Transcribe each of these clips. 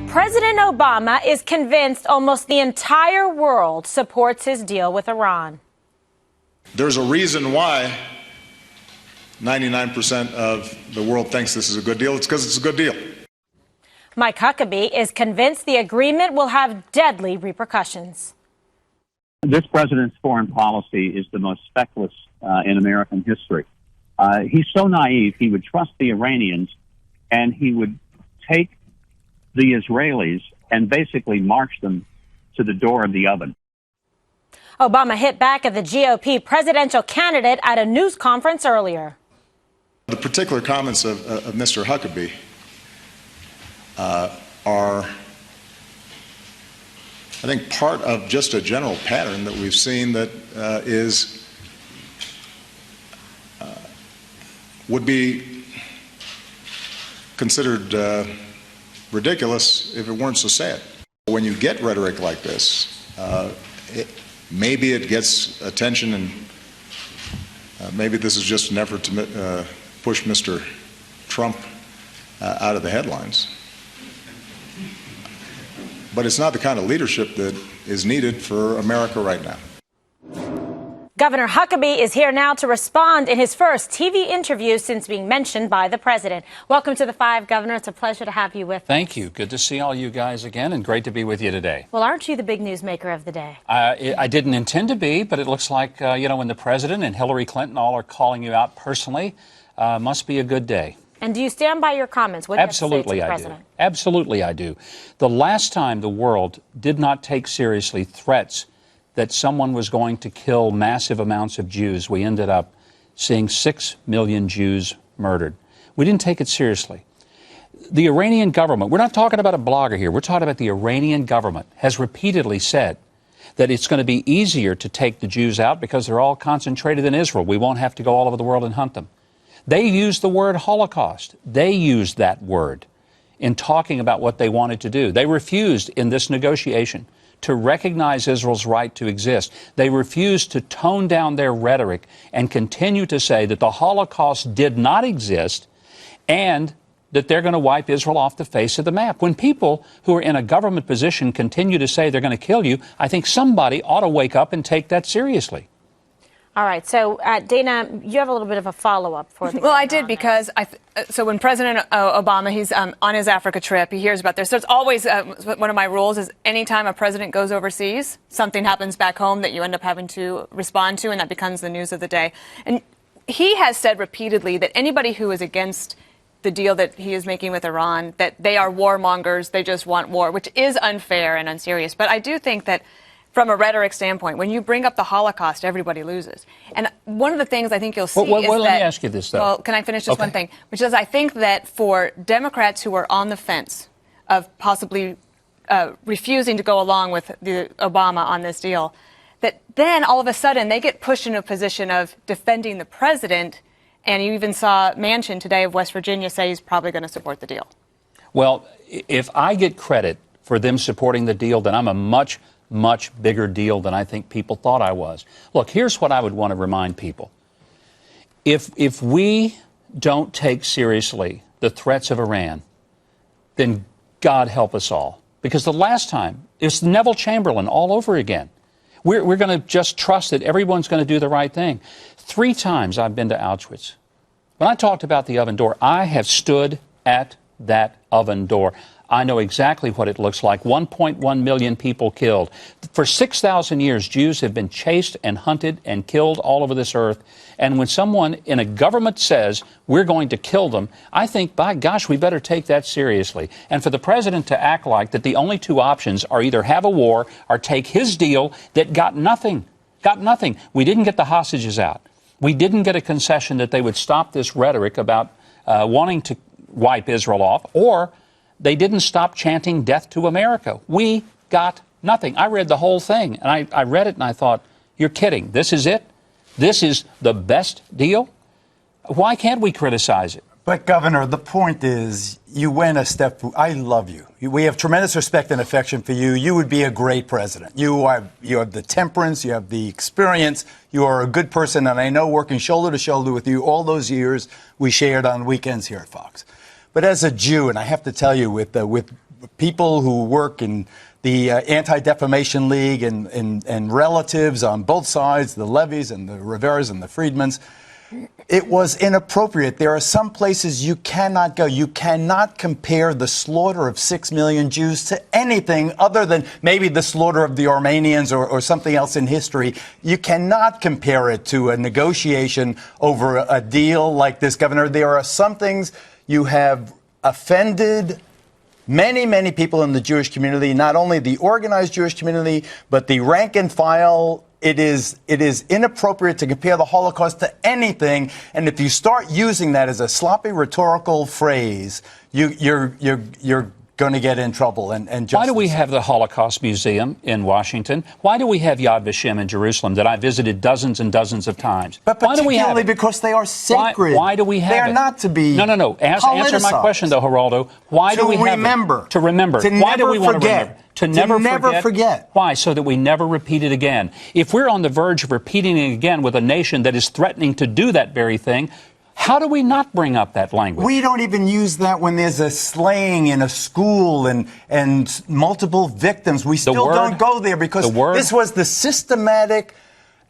President Obama is convinced almost the entire world supports his deal with Iran. There's a reason why 99% of the world thinks this is a good deal. It's because it's a good deal. Mike Huckabee is convinced the agreement will have deadly repercussions. This president's foreign policy is the most feckless in American history. He's so naive, he would trust the Iranians, and he would take the Israelis and basically march them to the door of the oven. Obama hit back at the GOP presidential candidate at a news conference earlier. The particular comments of Mr. Huckabee are, I think, part of just a general pattern that we've seen that would be considered ridiculous if it weren't so sad. When you get rhetoric like this, maybe it gets attention, and maybe this is just an effort to push Mr. Trump out of the headlines. But it's not the kind of leadership that is needed for America right now. Governor Huckabee is here now to respond in his first TV interview since being mentioned by the president. Welcome to the Five, Governor. It's a pleasure to have you with us. Thank you. Good to see all you guys again, and great to be with you today. Well, aren't you the big newsmaker of the day? I didn't intend to be, but it looks like, when the president and Hillary Clinton all are calling you out personally, must be a good day. And do you stand by your comments? What do you Absolutely, have to I say to the president? do. Absolutely, I do. The last time the world did not take seriously threats that someone was going to kill massive amounts of Jews, we ended up seeing 6 million Jews murdered. We didn't take it seriously. The Iranian government, we're not talking about a blogger here, we're talking about the Iranian government, has repeatedly said that it's going to be easier to take the Jews out because they're all concentrated in Israel. We won't have to go all over the world and hunt them. They used the word Holocaust. They used that word in talking about what they wanted to do. They refused in this negotiation to recognize Israel's right to exist. They refused to tone down their rhetoric and continue to say that the Holocaust did not exist and that they're going to wipe Israel off the face of the map. When people who are in a government position continue to say they're going to kill you, I think somebody ought to wake up and take that seriously. All right. So, Dana, you have a little bit of a follow-up for the. Well, I did because so when President Obama, he's on his Africa trip, he hears about this. So it's always one of my rules is anytime a president goes overseas, something happens back home that you end up having to respond to, and that becomes the news of the day. And he has said repeatedly that anybody who is against the deal that he is making with Iran, that they are warmongers, they just want war, which is unfair and unserious. But I do think that from a rhetoric standpoint, when you bring up the Holocaust, everybody loses. And one of the things I think you'll see is let me ask you this, though. Well, can I finish just one thing? Which is I think that for Democrats who are on the fence of possibly refusing to go along with Obama on this deal, that then all of a sudden they get pushed into a position of defending the president. And you even saw Manchin today of West Virginia say he's probably going to support the deal. Well, if I get credit for them supporting the deal, then I'm a much bigger deal than I think people thought I was. Look, here's what I would want to remind people. If we don't take seriously the threats of Iran, then God help us all. Because the last time, it's Neville Chamberlain all over again. We're going to just trust that everyone's going to do the right thing. 3 times I've been to Auschwitz. When I talked about the oven door, I have stood at that oven door. I know exactly what it looks like. 1.1 million people killed. For 6,000 years, Jews have been chased and hunted and killed all over this earth. And when someone in a government says we're going to kill them, I think, by gosh, we better take that seriously. And for the president to act like that the only 2 options are either have a war or take his deal that got nothing. We didn't get the hostages out. We didn't get a concession that they would stop this rhetoric about wanting to wipe Israel off, or they didn't stop chanting death to America. We got nothing. I read the whole thing, and I read it, and I thought, you're kidding. This is it? This is the best deal? Why can't we criticize it? But, Governor, the point is, you went a step. I love you. We have tremendous respect and affection for you. You would be a great president. You have the temperance. You have the experience. You are a good person, and I know working shoulder to shoulder with you all those years we shared on weekends here at Fox. But as a Jew, and I have to tell you, with people who work in the Anti-Defamation League and relatives on both sides, the Levies and the Riveras and the Friedmans. It was inappropriate. There are some places you cannot go. You cannot compare the slaughter of 6 million Jews to anything other than maybe the slaughter of the Armenians or something else in history. You cannot compare it to a negotiation over a deal like this, Governor. There are some things you have offended many, many people in the Jewish community, not only the organized Jewish community, but the rank and file. It is inappropriate to compare the Holocaust to anything. And if you start using that as a sloppy rhetorical phrase, you're going to get in trouble. And why do we have the Holocaust Museum in Washington? Why do we have Yad Vashem in Jerusalem that I visited dozens and dozens of times? But why do we have particularly it? Because they are sacred. Why do we have They are it? not to be No. Answer my question, though, Geraldo. Why do we have it? To remember. To Why do never we want to remember? forget. To never forget. Why? So that we never repeat it again. If we're on the verge of repeating it again with a nation that is threatening to do that very thing, how do we not bring up that language? We don't even use that when there's a slaying in a school and multiple victims. We still don't go there because this was the systematic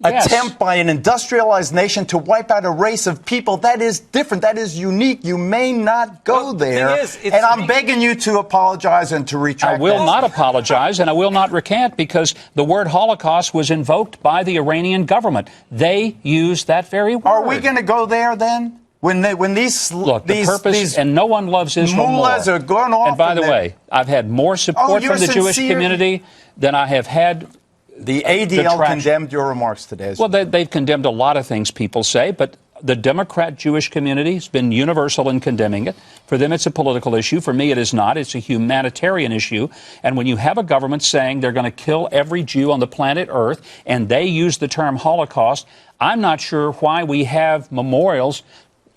attempt by an industrialized nation to wipe out a race of people. That is different. That is unique. You may not go there. And I'm begging you to apologize and to retract. I will not apologize and I will not recant because the word Holocaust was invoked by the Iranian government. They used that very word. Are we going to go there then? When these the purpose, and no one loves Israel more. Are going off. And by the way, I've had more support from the Jewish community than I have had. The ADL condemned your remarks today. Well, they've condemned a lot of things people say, but the Democrat Jewish community has been universal in condemning it. For them, it's a political issue. For me, it is not. It's a humanitarian issue. And when you have a government saying they're going to kill every Jew on the planet Earth, and they use the term Holocaust, I'm not sure why we have memorials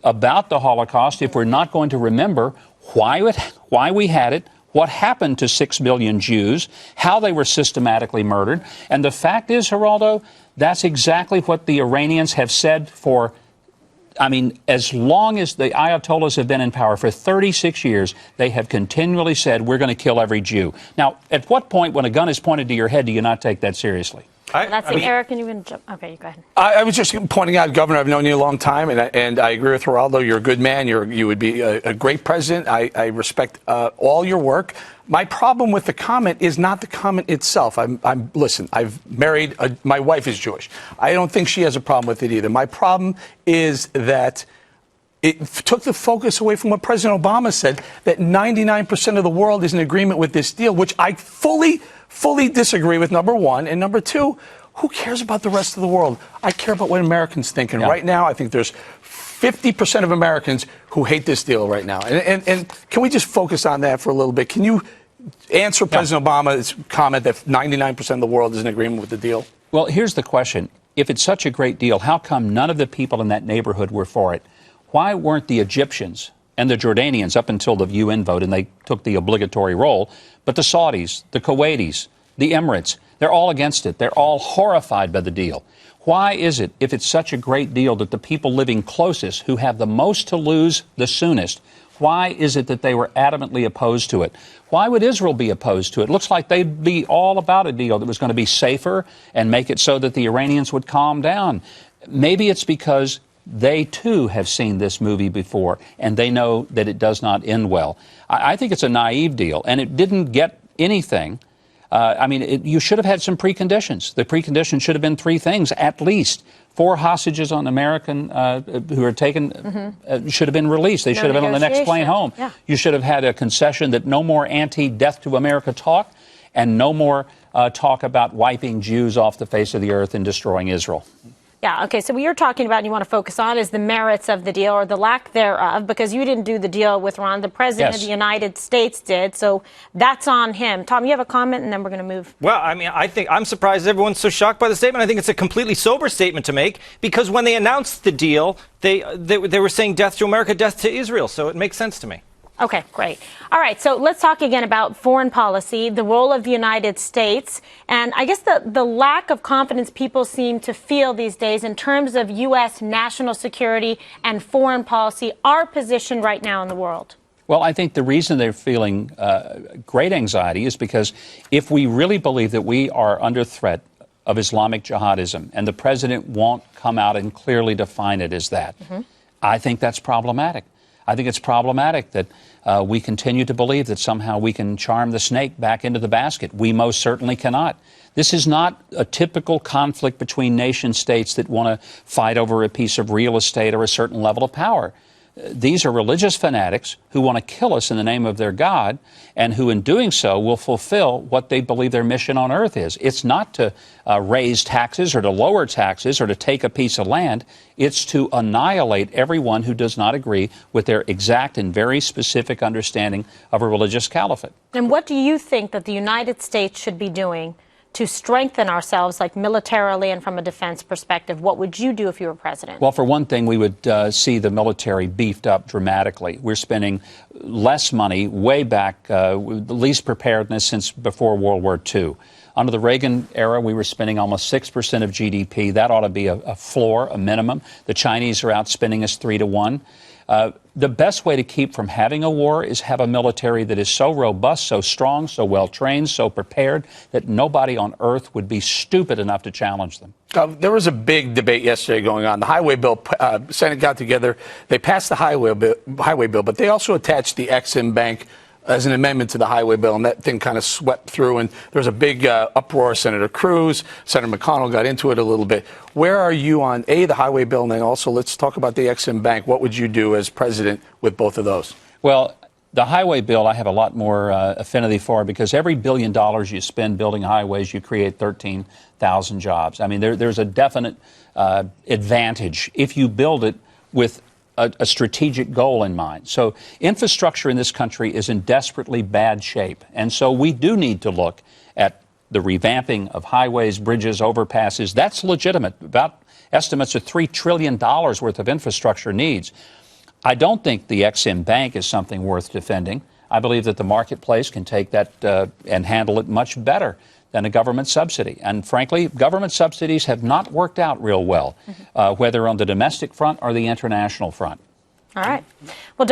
about the Holocaust if we're not going to remember why we had it, what happened to 6 million Jews, how they were systematically murdered. And the fact is, Geraldo, that's exactly what the Iranians have said for, as long as the Ayatollahs have been in power, for 36 years, they have continually said, we're going to kill every Jew. Now, at what point, when a gun is pointed to your head, do you not take that seriously? Eric, can you even jump? Okay, go ahead. I was just pointing out, Governor, I've known you a long time, and I agree with Geraldo. You're a good man. You would be a great president. I respect all your work. My problem with the comment is not the comment itself. Listen, I've married, my wife is Jewish. I don't think she has a problem with it either. My problem is that it took the focus away from what President Obama said, that 99% of the world is in agreement with this deal, which I fully disagree with, number one. And number two, who cares about the rest of the world? I care about what Americans think. And right now, I think there's 50% of Americans who hate this deal right now. And can we just focus on that for a little bit? Can you answer President Obama's comment that 99% of the world is in agreement with the deal? Well, here's the question. If it's such a great deal, how come none of the people in that neighborhood were for it? Why weren't the Egyptians and the Jordanians up until the UN vote, and they took the obligatory role, but the Saudis, the Kuwaitis, the Emirates, they're all against it. They're all horrified by the deal. Why is it, if it's such a great deal, that the people living closest, who have the most to lose the soonest, why is it that they were adamantly opposed to it? Why would Israel be opposed to it? It looks like they'd be all about a deal that was going to be safer and make it so that the Iranians would calm down. Maybe it's because they, too, have seen this movie before, and they know that it does not end well. I think it's a naive deal, and it didn't get anything. You should have had some preconditions. The preconditions should have been three things, at least. 4 hostages on American who are taken should have been released. They should have been on the next plane home. Yeah. You should have had a concession that no more anti-death to America talk and no more talk about wiping Jews off the face of the earth and destroying Israel. Yeah, okay, so what you're talking about and you want to focus on is the merits of the deal or the lack thereof, because you didn't do the deal with Iran. The President of the United States did, so that's on him. Tom, you have a comment, and then we're going to move. Well, I think I'm surprised everyone's so shocked by the statement. I think it's a completely sober statement to make, because when they announced the deal, they were saying death to America, death to Israel, so it makes sense to me. Okay, great. All right, so let's talk again about foreign policy, the role of the United States, and I guess the lack of confidence people seem to feel these days in terms of U.S. national security and foreign policy, our position right now in the world. Well, I think the reason they're feeling great anxiety is because if we really believe that we are under threat of Islamic jihadism, and the president won't come out and clearly define it as that, I think that's problematic. I think it's problematic that we continue to believe that somehow we can charm the snake back into the basket. We most certainly cannot. This is not a typical conflict between nation states that want to fight over a piece of real estate or a certain level of power. These are religious fanatics who want to kill us in the name of their God, and who in doing so will fulfill what they believe their mission on earth is. It's not to raise taxes or to lower taxes or to take a piece of land. It's to annihilate everyone who does not agree with their exact and very specific understanding of a religious caliphate. And what do you think that the United States should be doing to strengthen ourselves, like militarily and from a defense perspective? What would you do if you were president? Well, for one thing, we would see the military beefed up dramatically. We're spending less money way back, the least preparedness since before World War II. Under the Reagan era, we were spending almost 6% of GDP. That ought to be a floor, a minimum. The Chinese are outspending us 3-1. The best way to keep from having a war is have a military that is so robust, so strong, so well-trained, so prepared that nobody on earth would be stupid enough to challenge them. There was a big debate yesterday going on. The highway bill, Senate got together. They passed the highway bill, but they also attached the Exim Bank as an amendment to the highway bill, and that thing kind of swept through, and there was a big uproar. Senator Cruz, Senator McConnell got into it a little bit. Where are you on, A, the highway bill, and then also let's talk about the Exim Bank. What would you do as president with both of those? Well, the highway bill I have a lot more affinity for, because every $1 billion you spend building highways, you create 13,000 jobs. I mean, there's a definite advantage if you build it with a strategic goal in mind. So infrastructure in this country is in desperately bad shape. And so we do need to look at the revamping of highways, bridges, overpasses. That's legitimate. About estimates of $3 trillion worth of infrastructure needs. I don't think the Exim Bank is something worth defending. I believe that the marketplace can take that and handle it much better than a government subsidy. And frankly, government subsidies have not worked out real well, whether on the domestic front or the international front. All right. Well,